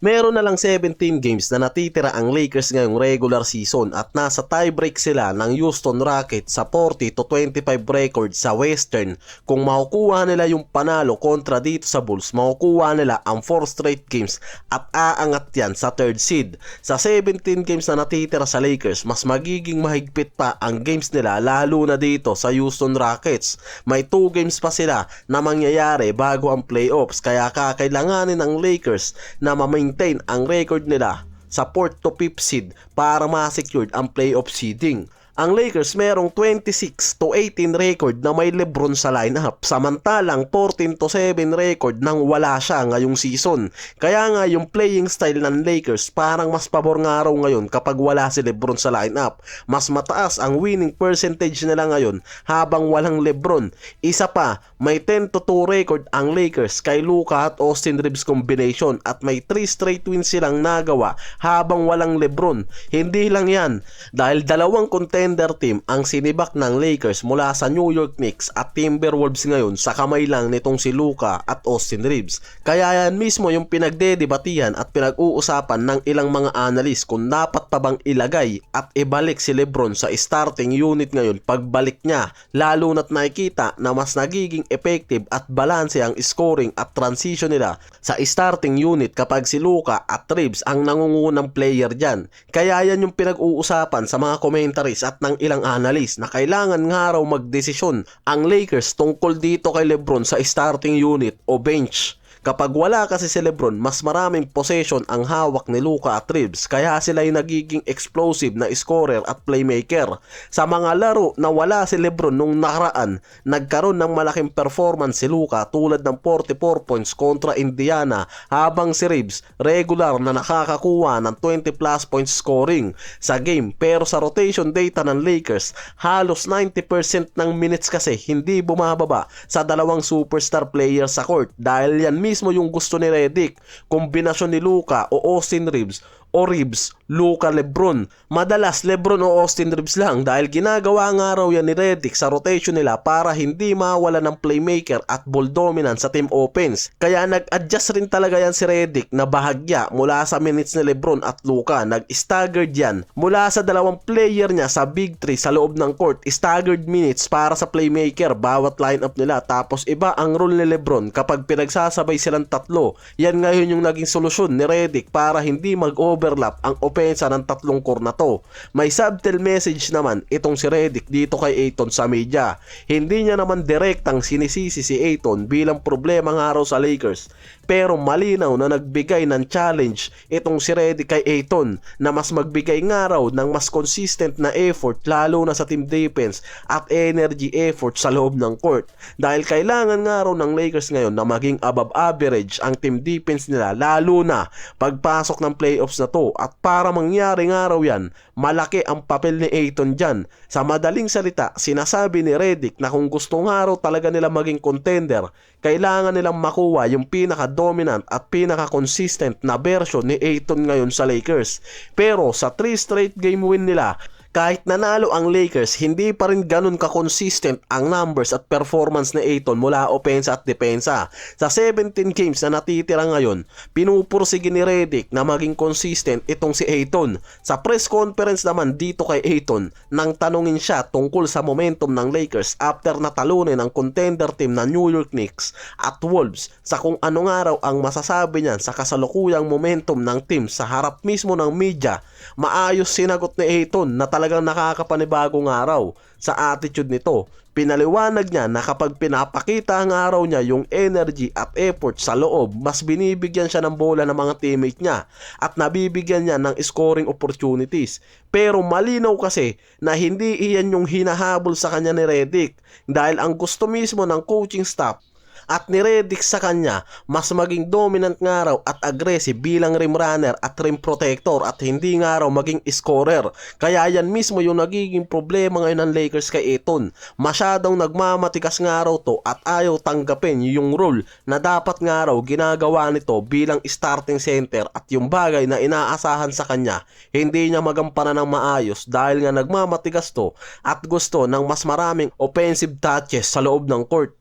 Meron na lang 17 games na natitira ang Lakers ngayong regular season at nasa tiebreak sila ng Houston Rockets sa 40-25 record sa Western. Kung makukuha nila yung panalo kontra dito sa Bulls, makukuha nila ang 4 straight games at aangat yan sa 3rd seed. Sa 17 games na natitira sa Lakers, mas magiging mahigpit pa ang games nila lalo na dito sa Houston Rockets. May 2 games pa sila na mangyayari bago ang playoffs kaya kakailanganin ng Lakers na maintain ang record nila sa 4th to 5th seed para ma-secured ang playoff seeding. Ang Lakers merong 26-18 record na may LeBron sa lineup, samantalang 14-7 record nang wala siya ngayong season. Kaya nga yung playing style ng Lakers parang mas pabor nga raw ngayon kapag wala si LeBron sa lineup. Mas mataas ang winning percentage nila ngayon habang walang LeBron. Isa pa, may 10-2 record ang Lakers kay Luka at Austin Reeves combination at may 3 straight wins silang nagawa habang walang LeBron. Hindi lang yan, dahil dalawang contender team ang sinibak ng Lakers mula sa New York Knicks at Timberwolves ngayon sa kamay lang nitong si Luka at Austin Reeves. Kaya yan mismo yung pinagdedebatihan at pinag-uusapan ng ilang mga analyst kung dapat pa bang ilagay at ibalik si LeBron sa starting unit ngayon pagbalik niya, lalo na't nakikita na mas nagiging effective at balanse ang scoring at transition nila sa starting unit kapag si Luka at Reeves ang nangungunang player dyan. Kaya yan yung pinag-uusapan sa mga commentaries at ng ilang analyst na kailangan nga raw magdesisyon ang Lakers tungkol dito kay LeBron sa starting unit o bench. Kapag wala kasi si LeBron, mas maraming possession ang hawak ni Luka at Reeves kaya sila ay nagiging explosive na scorer at playmaker. Sa mga laro na wala si LeBron nung nakaraan, nagkaroon ng malaking performance si Luka tulad ng 44 points kontra Indiana habang si Reeves regular na nakakakuha ng 20 plus points scoring sa game. Pero sa rotation data ng Lakers, halos 90% ng minutes kasi hindi bumababa sa dalawang superstar players sa court dahil yan mismo yung gusto ni Redick, kombinasyon ni Luka o Austin Reeves o Reeves, Luka, LeBron. Madalas LeBron o Austin Reeves lang dahil ginagawa nga raw yan ni Redick sa rotation nila para hindi mawala ng playmaker at ball dominant sa team offense. Kaya nag-adjust rin talaga yan si Redick na bahagya mula sa minutes ni LeBron at Luka. Nag-staggered yan mula sa dalawang player niya sa Big 3 sa loob ng court. Staggered minutes para sa playmaker bawat lineup nila. Tapos iba ang role ni LeBron kapag pinagsasabay silang tatlo. Yan ngayon yung naging solusyon ni Redick para hindi mag-overlap ang opensa ng tatlong core na to. May subtle message naman itong si Redick dito kay Ayton sa media. Hindi niya naman direktang sinisisi si Ayton bilang problema nga raw sa Lakers. Pero malinaw na nagbigay ng challenge itong si Redick kay Ayton na mas magbigay nga raw ng mas consistent na effort lalo na sa team defense at energy effort sa loob ng court. Dahil kailangan nga raw ng Lakers ngayon na maging above average ang team defense nila lalo na pagpasok ng playoffs na to. At para mangyari nga raw yan, malaki ang papel ni Ayton dyan. Sa madaling salita, sinasabi ni Redick na kung gusto nga raw talaga nila maging contender, kailangan nilang makuha yung pinaka-dominant at pinaka-consistent na version ni Ayton ngayon sa Lakers. Pero sa 3 straight game win nila, kahit nanalo ang Lakers, hindi pa rin ganun ka-consistent ang numbers at performance ni Ayton mula opensa at depensa. Sa 17 games na natitira ngayon, pinupursige ni Redick na maging consistent itong si Ayton. Sa press conference naman dito kay Ayton, nang tanungin siya tungkol sa momentum ng Lakers after natalunin ang contender team na New York Knicks at Wolves sa kung ano nga raw ang masasabi niyan sa kasalukuyang momentum ng team sa harap mismo ng media, maayos sinagot ni Ayton na talagang nakakapanibagong araw sa attitude nito. Pinaliwanag niya na kapag pinapakita ang araw niya yung energy at effort sa loob, mas binibigyan siya ng bola ng mga teammate niya at nabibigyan niya ng scoring opportunities. Pero malinaw kasi na hindi iyan yung hinahabol sa kanya ni Redick dahil ang gusto mismo ng coaching staff at ni Redick sa kanya, mas maging dominant nga raw at aggressive bilang rim runner at rim protector at hindi nga raw maging scorer. Kaya yan mismo yung nagiging problema ngayon ng Lakers kay Ayton. Masyadong nagmamatikas nga raw to at ayaw tanggapin yung role na dapat nga raw ginagawa nito bilang starting center at yung bagay na inaasahan sa kanya, hindi niya magampanan ng maayos dahil nga nagmamatigas to at gusto ng mas maraming offensive touches sa loob ng court.